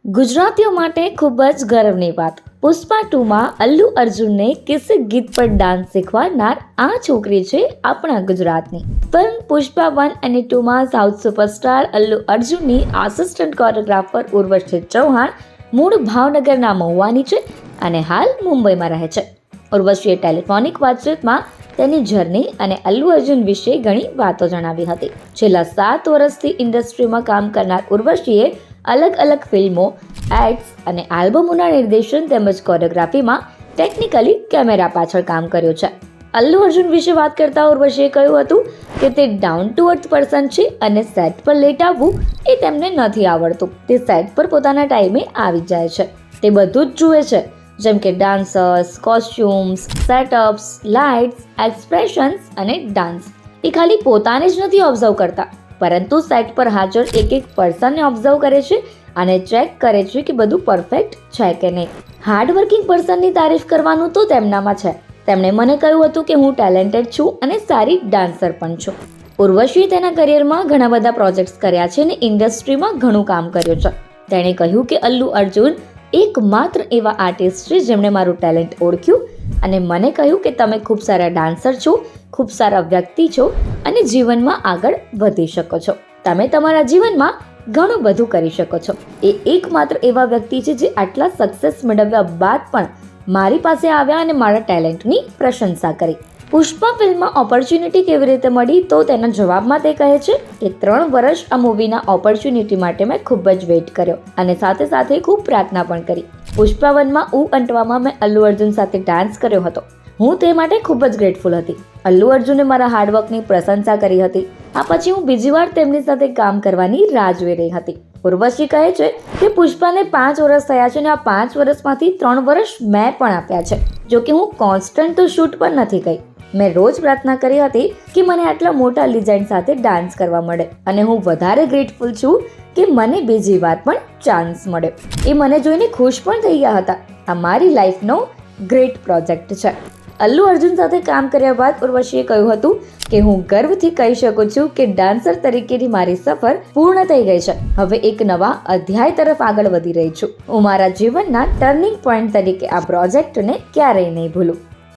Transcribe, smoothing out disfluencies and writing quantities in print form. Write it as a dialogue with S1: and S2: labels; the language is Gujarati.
S1: ગુજરાતીઓ માટે ખૂબ જ ગર્વની વાત. પુષ્પા 2માં અલ્લુ અર્જુનને કિસી ગીત પર ડાન્સ શીખવાડનાર આ છોકરી છે આપણા ગુજરાતની. ફિલ્મ પુષ્પા 1 અને 2માં સાઉથ સુપરસ્ટાર અલ્લુ અર્જુનની આસિસ્ટન્ટ કોરિયોગ્રાફર ઉર્વશી ચૌહાણ મૂળ ભાવનગરના મહુવાની છે અને હાલ મુંબઈમાં રહે છે. ઉર્વશીએ ટેલિફોનિક વાતચીતમાં તેની જર્ની અને અલ્લુ અર્જુન વિશે ઘણી વાતો જણાવી હતી. છેલ્લા 7 વર્ષથી ઇન્ડસ્ટ્રીમાં કામ કરનાર ઉર્વશીએ અલગ અલગ ફિલ્મો, એડ્સ અને આલ્બમોના નિર્દેશન તેમજ કોરિયોગ્રાફીમાં ટેકનિકલી કેમેરા પાછળ કામ કર્યું છે. અલ્લુ અર્જુન વિશે વાત કરતા ઉર્વશીએ કહ્યું હતું કે તે ડાઉન ટુ અર્થ પર્સન છે અને સેટ પર લેટ આવવું એ તેમને નથી આવડતું. તે સેટ પર પોતાના ટાઈમે આવી જાય છે. તે બધું જ જુએ છે, જેમ કે dancers, costumes, setups, lights, expressions અને ડાન્સ. એ ખાલી પોતાને જ નથી ઓબ્ઝર્વ કરતા, પરંતુ સેટ પર હાજર એક પર્સનને ઓબ્ઝર્વ કરે છે અને ચેક કરે છે કે બધું પરફેક્ટ છે કે નહીં. હાર્ડવર્કિંગ પર્સનની તારીફ કરવાનું તો તેમનામાં છે. તેમણે મને કહ્યું હતું કે હું ટેલેન્ટેડ છું અને સારી ડાન્સર પણ છું. ઉર્વશીએ તેના કરિયરમાં ઘણા બધા પ્રોજેક્ટ્સ કર્યા છે અને ઇન્ડસ્ટ્રીમાં ઘણું કામ કર્યું છે. તેણે કહ્યું કે અલ્લુ અર્જુન એકમાત્ર એવા આર્ટિસ્ટ છે જેમણે મારું ટેલેન્ટ ઓળખ્યું અને મને કહ્યું કે તમે ખૂબ સારા ડાન્સર છો, ખૂબ સારા વ્યક્તિ છો અને જીવનમાં આગળ વધી શકો છો. તમે તમારા જીવનમાં ઘણું બધું કરી શકો છો. એ એકમાત્ર એવા વ્યક્તિ છે જે આટલા સક્સેસ મેળવ્યા બાદ પણ મારી પાસે આવ્યા અને મારા ટેલેન્ટની પ્રશંસા કરી. પુષ્પા ફિલ્મમાં ઓપોર્ચ્યુનિટી કેવી રીતે મળી તો તેના જવાબમાં તે કહે છે કે 3 વર્ષ આ મૂવીના ઓપોર્ચ્યુનિટી માટે મેં ખૂબ જ વેઇટ કર્યો અને સાથે સાથે ખૂબ પ્રાર્થના પણ કરી. પુષ્પા 1માં ઉ અંટવામાં મેં અલ્લુ અર્જુન સાથે ડાન્સ કર્યો હતો. હું તે માટે ખૂબ જ ગ્રેટફુલ હતી. અલ્લુ અર્જુને મારા હાર્ડવર્કની પ્રશંસા કરી હતી. આ પછી હું બીજી વાર તેમની સાથે કામ કરવાની રાહ જોઈ રહી હતી. ઉર્વશી કહે છે કે પુષ્પાને 5 વર્ષ થયા છે અને આ 5 વર્ષમાંથી 3 વર્ષ મેં પણ આપ્યા છે. જો કે હું કોન્સ્ટન્ટ તો શૂટ પણ નથી ગઈ. મેં રોજ પ્રાર્થના કરી હતી કે મને આટલા મોટા લિજેન્ડ સાથે ડાન્સ કરવા મળે અને હું વધારે ગ્રેટફુલ છું કે મને બીજી વાર પણ ચાન્સ મળ્યો. એ મને જોઈને ખુશ પણ થઈ ગયા હતા. આ મારી લાઈફનો ગ્રેટ પ્રોજેક્ટ છે. અલ્લુ અર્જુન સાથે કામ કર્યા બાદ ઉર્વશીએ કહ્યું હતું કે હું ગર્વથી કહી શકું છું કે ડાન્સર તરીકેની મારી સફર પૂર્ણ થઈ ગઈ છે. હવે એક નવા અધ્યાય તરફ આગળ વધી રહી છું. હું મારા જીવનના ટર્નિંગ પોઈન્ટ તરીકે આ પ્રોજેક્ટને ક્યારેય નહીં ભૂલું.